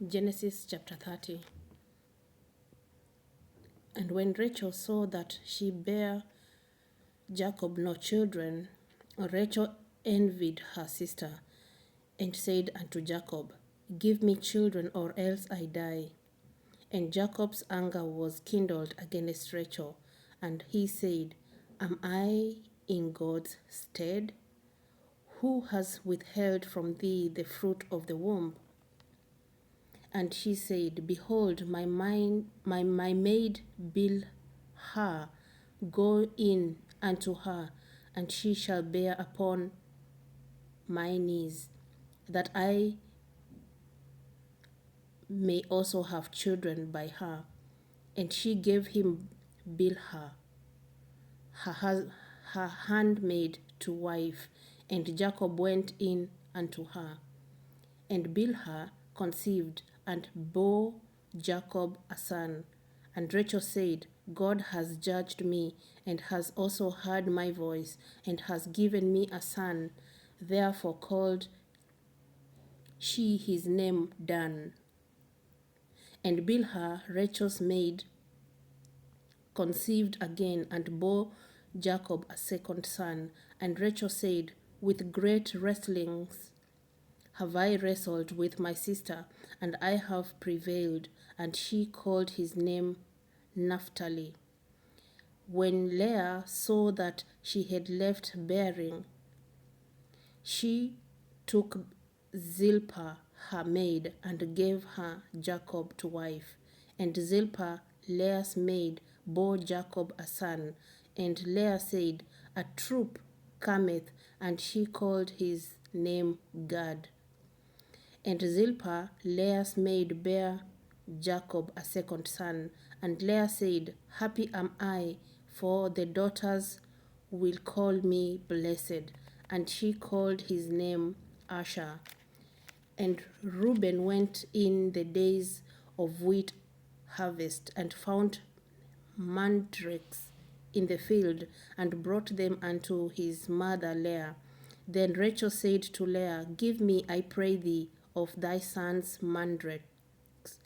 Genesis chapter 30. And when Rachel saw that she bare Jacob no children, Rachel envied her sister, and said unto Jacob, Give me children, or else I die. And Jacob's anger was kindled against Rachel, and he said, Am I in God's stead? Who has withheld from thee the fruit of the womb? And she said, Behold, my maid Bilhah, go in unto her, and she shall bear upon my knees, that I may also have children by her. And she gave him Bilhah, her handmaid, to wife, and Jacob went in unto her. And Bilhah conceived, and bore Jacob a son. And Rachel said, God has judged me, and has also heard my voice, and has given me a son. Therefore called she his name Dan. And Bilhah, Rachel's maid, conceived again, and bore Jacob a second son. And Rachel said, With great wrestlings have I wrestled with my sister, and I have prevailed. And she called his name Naphtali. When Leah saw that she had left bearing, she took Zilpah her maid, and gave her Jacob to wife. And Zilpah, Leah's maid, bore Jacob a son. And Leah said, A troop cometh, and she called his name Gad. And Zilpah, Leah's maid, bare Jacob a second son. And Leah said, Happy am I, for the daughters will call me blessed. And she called his name Asher. And Reuben went in the days of wheat harvest, and found mandrakes in the field, and brought them unto his mother Leah. Then Rachel said to Leah, Give me, I pray thee, of thy son's mandrakes.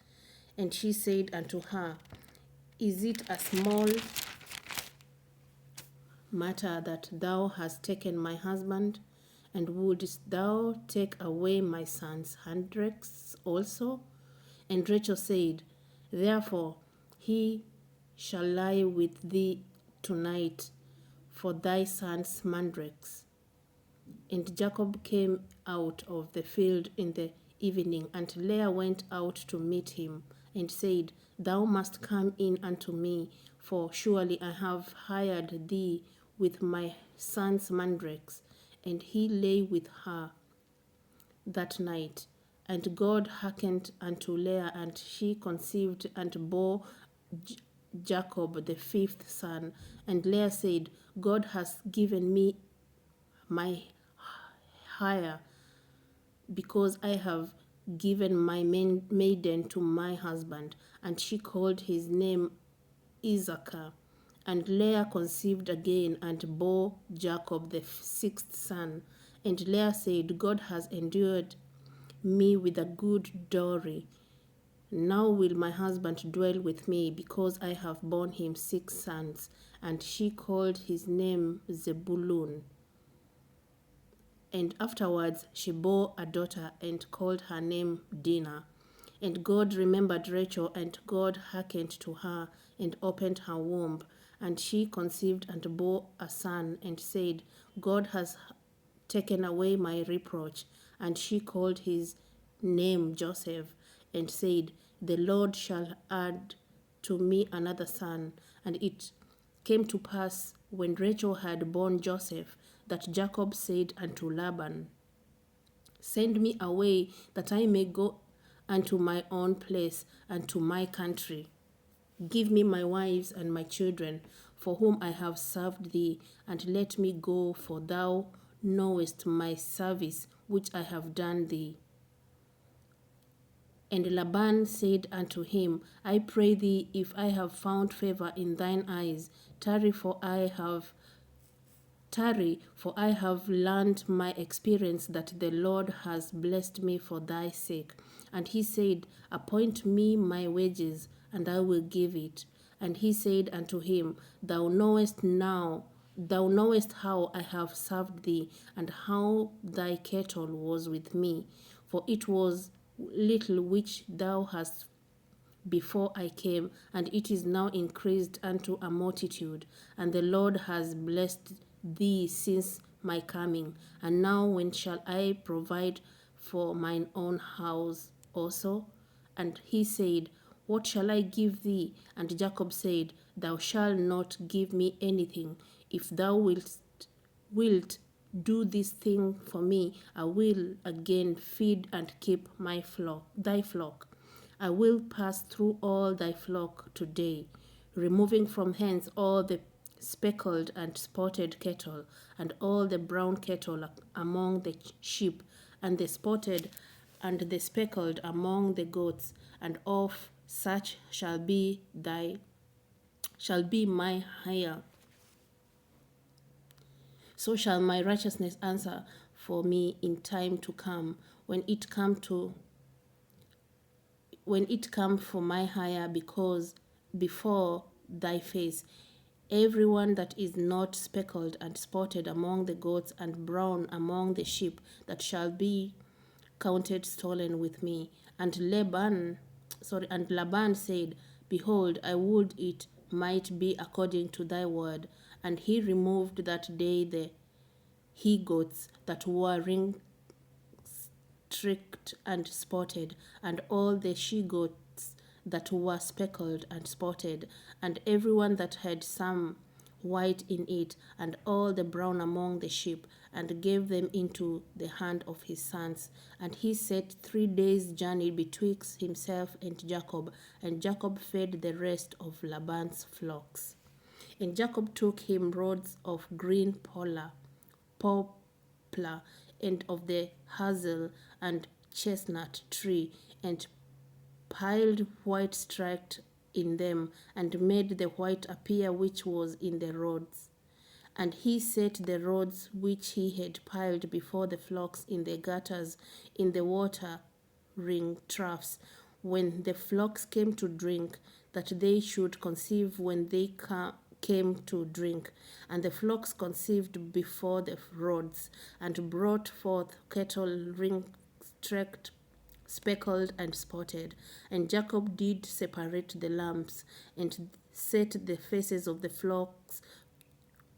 And she said unto her, Is it a small matter that thou hast taken my husband? And wouldst thou take away my son's mandrakes also? And Rachel said, Therefore he shall lie with thee tonight for thy son's mandrakes. And Jacob came out of the field in the evening, and Leah went out to meet him, and said, Thou must come in unto me, for surely I have hired thee with my son's mandrakes. And he lay with her that night. And God hearkened unto Leah, and she conceived, and bore Jacob the fifth son. And Leah said, God has given me my hire, because I have given my maiden to my husband. And she called his name Issachar. And Leah conceived again, and bore Jacob the sixth son. And Leah said, God has endured me with a good dowry. Now will my husband dwell with me, because I have borne him 6 sons. And she called his name Zebulun. And afterwards she bore a daughter, and called her name Dinah. And God remembered Rachel, and God hearkened to her, and opened her womb. And she conceived, and bore a son, and said, God has taken away my reproach. And she called his name Joseph, and said, The Lord shall add to me another son. And it came to pass, when Rachel had borne Joseph, that Jacob said unto Laban, Send me away, that I may go unto my own place, and to my country. Give me my wives and my children, for whom I have served thee, and let me go, for thou knowest my service which I have done thee. And Laban said unto him, I pray thee, if I have found favor in thine eyes, tarry, for I have Tarry, for I have learned my experience that the Lord has blessed me for thy sake. And he said, Appoint me my wages, and I will give it. And he said unto him, Thou knowest how I have served thee, and how thy cattle was with me. For it was little which thou hast before I came, and it is now increased unto a multitude. And the Lord has blessed thee since my coming. And now when shall I provide for mine own house also? And he said, What shall I give thee? And Jacob said, Thou shalt not give me anything. If thou wilt do this thing for me, I will again feed and keep thy flock. I will pass through all thy flock today, removing from hence all the speckled and spotted cattle, and all the brown cattle among the sheep, and the spotted and the speckled among the goats, and of such shall be my hire. So shall my righteousness answer for me in time to come, when it come for my hire, because before thy face, everyone that is not speckled and spotted among the goats and brown among the sheep, that shall be counted stolen with me. And Laban said, Behold, I would it might be according to thy word. And he removed that day the he goats that were ring-streaked and spotted, and all the she-goats that were speckled and spotted, and everyone that had some white in it, and all the brown among the sheep, and gave them into the hand of his sons. And he set 3 days' journey betwixt himself and Jacob fed the rest of Laban's flocks. And Jacob took him rods of green poplar, and of the hazel and chestnut tree, and piled white striped in them, and made the white appear which was in the rods. And he set the rods which he had piled before the flocks in the gutters, in the watering troughs, when the flocks came to drink, that they should conceive when they came to drink. And the flocks conceived before the rods, and brought forth cattle ring-streaked, speckled, and spotted. And Jacob did separate the lambs, and set the faces of the flocks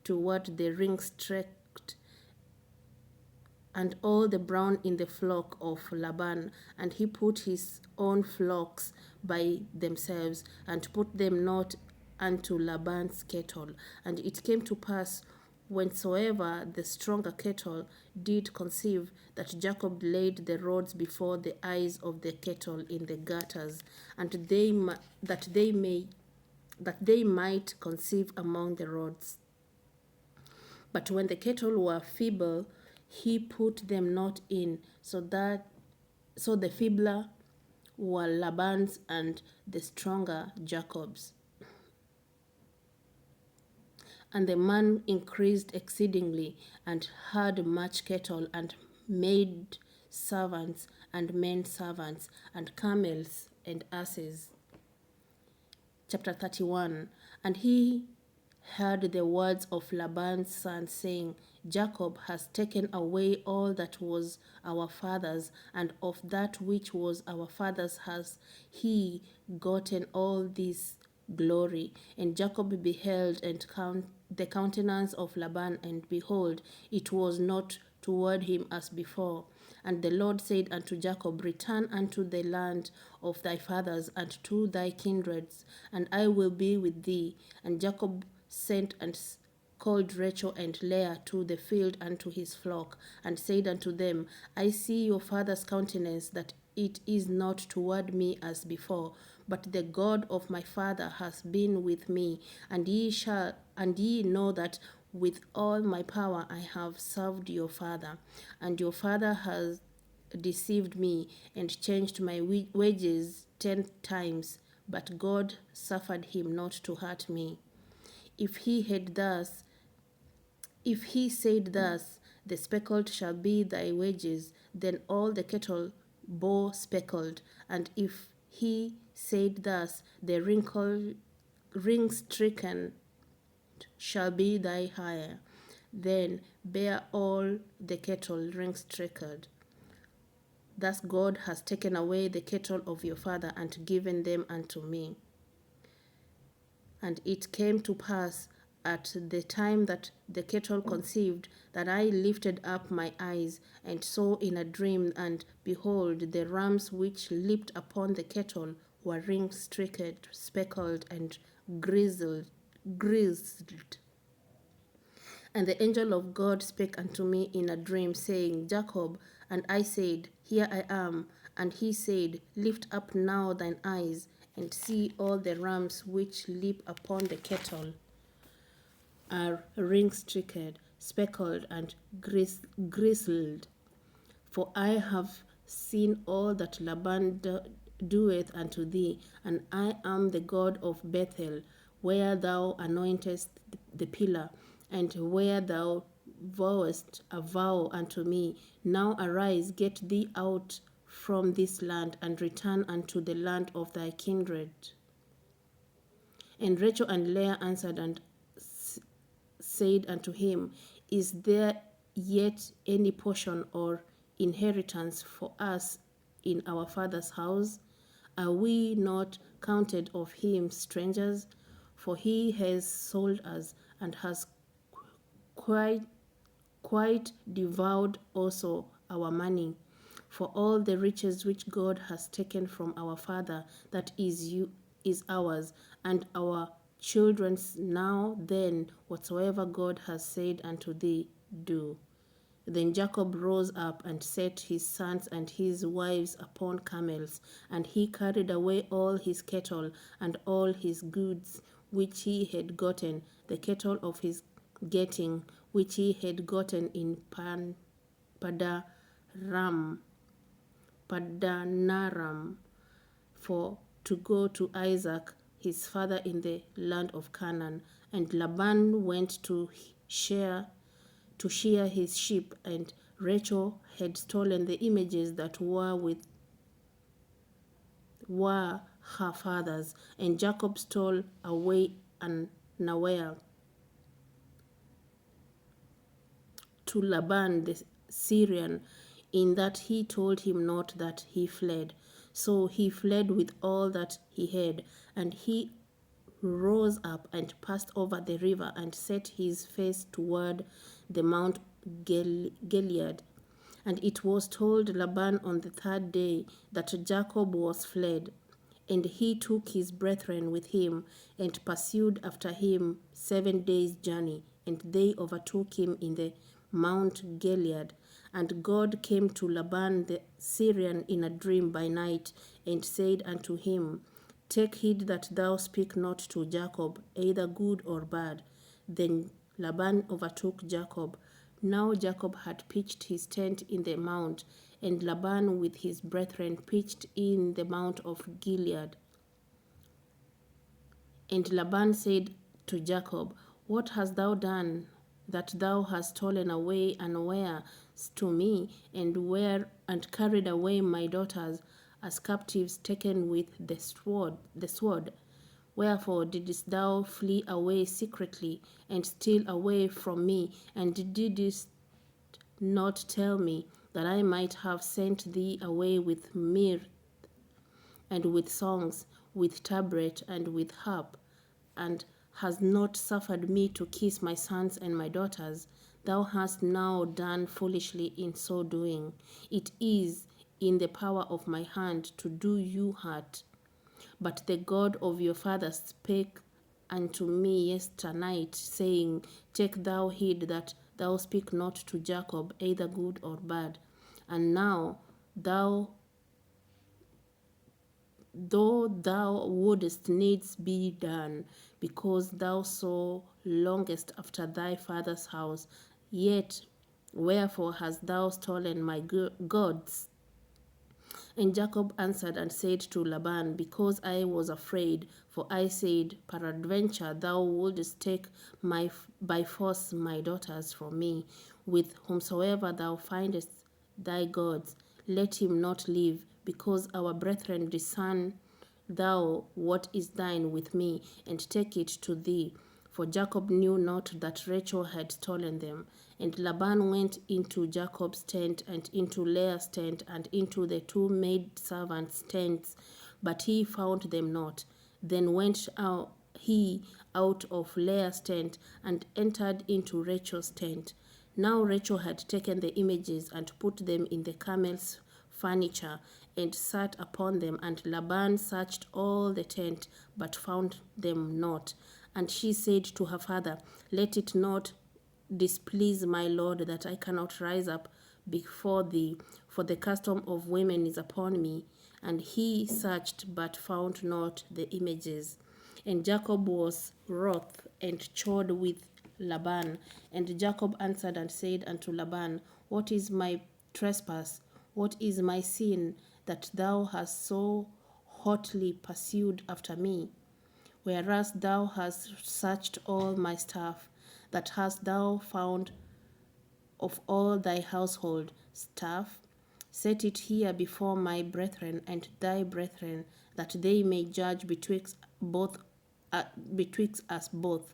toward the ring-streaked, and all the brown in the flock of Laban. And he put his own flocks by themselves, and put them not unto Laban's cattle. And it came to pass, whensoever the stronger cattle did conceive, that Jacob laid the rods before the eyes of the cattle in the gutters, and that they might conceive among the rods. But when the cattle were feeble, he put them not in, so the feebler were Laban's, and the stronger Jacob's. And the man increased exceedingly, and had much cattle, and maid servants, and men servants, and camels, and asses. Chapter 31. And he heard the words of Laban's son, saying, Jacob has taken away all that was our father's, and of that which was our father's has he gotten all this glory. And Jacob beheld the countenance of Laban, and behold, it was not toward him as before. And the Lord said unto Jacob, Return unto the land of thy fathers, and to thy kindreds, and I will be with thee. And Jacob sent and called Rachel and Leah to the field unto his flock, and said unto them, I see your father's countenance, that it is not toward me as before, but the God of my father has been with me, and ye know that with all my power I have served your father. And your father has deceived me, and changed my wages 10 times, but God suffered him not to hurt me. If he had thus If he said thus, the speckled shall be thy wages, then all the cattle bore speckled. And if he said thus, the ring-stricken shall be thy hire, then bear all the cattle ring-stricken. Thus God has taken away the cattle of your father and given them unto me. And it came to pass at the time that the cattle conceived, that I lifted up my eyes and saw in a dream, and behold, the rams which leaped upon the cattle were ring-stricken, speckled, and grizzled. And the angel of God spake unto me in a dream, saying, Jacob. And I said, Here I am. And he said, Lift up now thine eyes, and see all the rams which leap upon the cattle are ring-stricken, speckled, and grizzled. For I have seen all that Laban doeth unto thee, and I am the God of Bethel, where thou anointest the pillar, and where thou vowest a vow unto me. Now arise, get thee out from this land, and return unto the land of thy kindred. And Rachel and Leah answered and said unto him, Is there yet any portion or inheritance for us in our father's house? Are we not counted of him strangers? For he has sold us, and has quite devoured also our money. For all the riches which God has taken from our father, that is ours, and our children's. Now then, whatsoever God has said unto thee, do. Then Jacob rose up and set his sons and his wives upon camels, and he carried away all his cattle and all his goods which he had gotten, the cattle of his getting which he had gotten in Padanaram, for to go to Isaac his father in the land of Canaan. And Laban went to shear his sheep, and Rachel had stolen the images that were her father's, and Jacob stole away unaware to Laban the Syrian, in that he told him not that he fled. So he fled with all that he had, and he rose up and passed over the river, and set his face toward the Mount Gilead. And it was told Laban on the third day that Jacob was fled. And he took his brethren with him, and pursued after him 7 days' journey, and they overtook him in the Mount Gilead. And God came to Laban the Syrian in a dream by night, and said unto him, Take heed that thou speak not to Jacob, either good or bad. Then Laban overtook Jacob. Now Jacob had pitched his tent in the mount, and Laban with his brethren pitched in the mount of Gilead. And Laban said to Jacob, What hast thou done, that thou hast stolen away unawares to me, and carried away my daughters as captives taken with the sword? Wherefore didst thou flee away secretly, and steal away from me, and didst not tell me, that I might have sent thee away with mirth, and with songs, with tabret, and with harp, and hast not suffered me to kiss my sons and my daughters? Thou hast now done foolishly in so doing. It is in the power of my hand to do you hurt. But the God of your fathers spake unto me yesternight, saying, Take thou heed that thou speak not to Jacob, either good or bad. And now though thou wouldest needs be done, because thou so longest after thy father's house, yet wherefore hast thou stolen my gods? And Jacob answered and said to Laban, Because I was afraid, for I said, Peradventure thou wouldest take by force my daughters from me, with whomsoever thou findest thy gods, let him not live, because our brethren discern thou what is thine with me, and take it to thee. For Jacob knew not that Rachel had stolen them. And Laban went into Jacob's tent, and into Leah's tent, and into the two maidservants' tents, but he found them not. Then went he out of Leah's tent, and entered into Rachel's tent. Now Rachel had taken the images, and put them in the camel's furniture, and sat upon them. And Laban searched all the tent, but found them not. And she said to her father, Let it not displease my lord that I cannot rise up before thee, for the custom of women is upon me. And he searched, but found not the images. And Jacob was wroth and chode with Laban. And Jacob answered and said unto Laban, What is my trespass? What is my sin, that thou hast so hotly pursued after me? Whereas thou hast searched all my stuff, that hast thou found of all thy household stuff? Set it here before my brethren and thy brethren, that they may judge betwixt us both.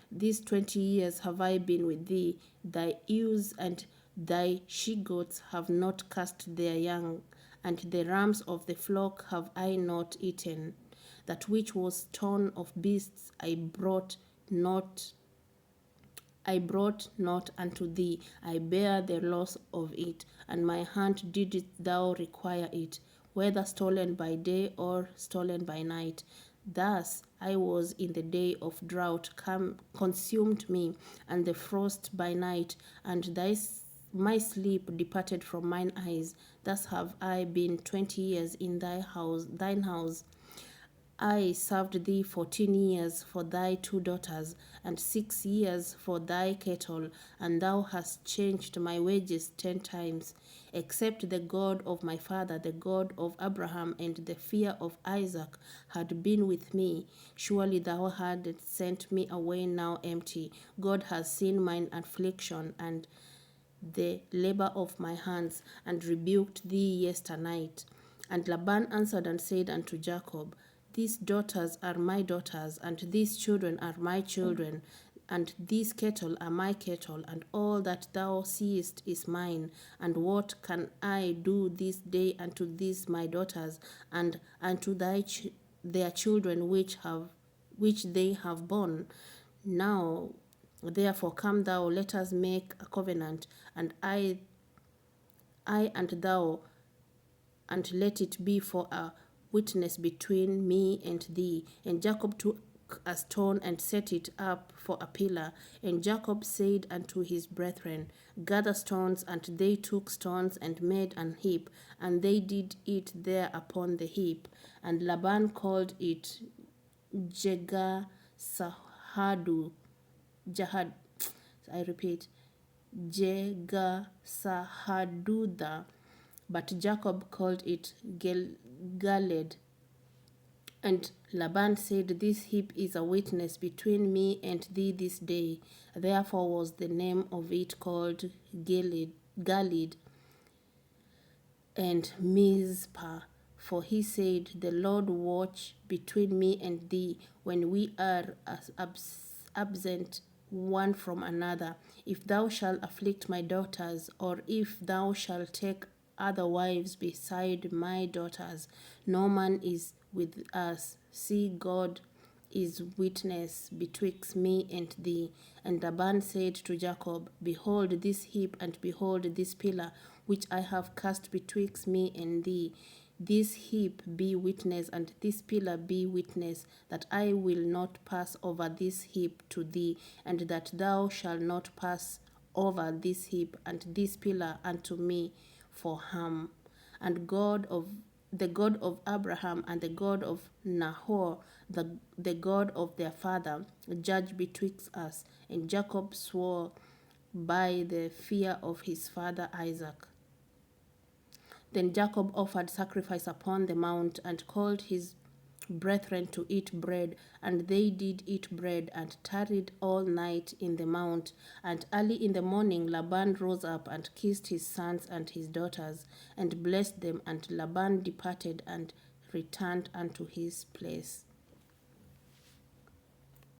These 20 years have I been with thee. Thy ewes and thy she-goats have not cast their young, and the rams of the flock have I not eaten. That which was torn of beasts I brought not unto thee. I bear the loss of it, and my hand didst thou require it, whether stolen by day or stolen by night. Thus I was in the day of drought consumed me, and the frost by night, and my sleep departed from mine eyes. Thus have I been 20 years in thine house. I served thee 14 years for thy two daughters, and 6 years for thy cattle, and thou hast changed my wages 10 times. Except the God of my father, the God of Abraham, and the fear of Isaac had been with me, surely thou hadst sent me away now empty. God has seen mine affliction and the labor of my hands, and rebuked thee yesternight. And Laban answered and said unto Jacob, These daughters are my daughters, and these children are my children, and these cattle are my cattle, and all that thou seest is mine. And what can I do this day unto these my daughters, and unto their children which they have borne? Now therefore come thou, let us make a covenant, and I and thou, and let it be for a witness between me and thee. And Jacob took a stone and set it up for a pillar. And Jacob said unto his brethren, Gather stones. And they took stones and made an heap, and they did eat there upon the heap. And Laban called it Jahad. I repeat, Jegasahaduda, but Jacob called it Galed. And Laban said, This heap is a witness between me and thee this day. Therefore was the name of it called Galed and Mizpah. For he said, The Lord watch between me and thee, when we are absent one from another. If thou shalt afflict my daughters, or if thou shalt take other wives beside my daughters, no man is with us. See, God is witness betwixt me and thee. And Laban said to Jacob, Behold this heap, and behold this pillar, which I have cast betwixt me and thee. This heap be witness, and this pillar be witness, that I will not pass over this heap to thee, and that thou shalt not pass over this heap and this pillar unto me for harm. And the God of Abraham and the God of Nahor, the God of their father, judge betwixt us. And Jacob swore by the fear of his father Isaac. Then Jacob offered sacrifice upon the mount, and called his brethren to eat bread. And they did eat bread, and tarried all night in the mount. And early in the morning Laban rose up, and kissed his sons and his daughters, and blessed them. And Laban departed, and returned unto his place.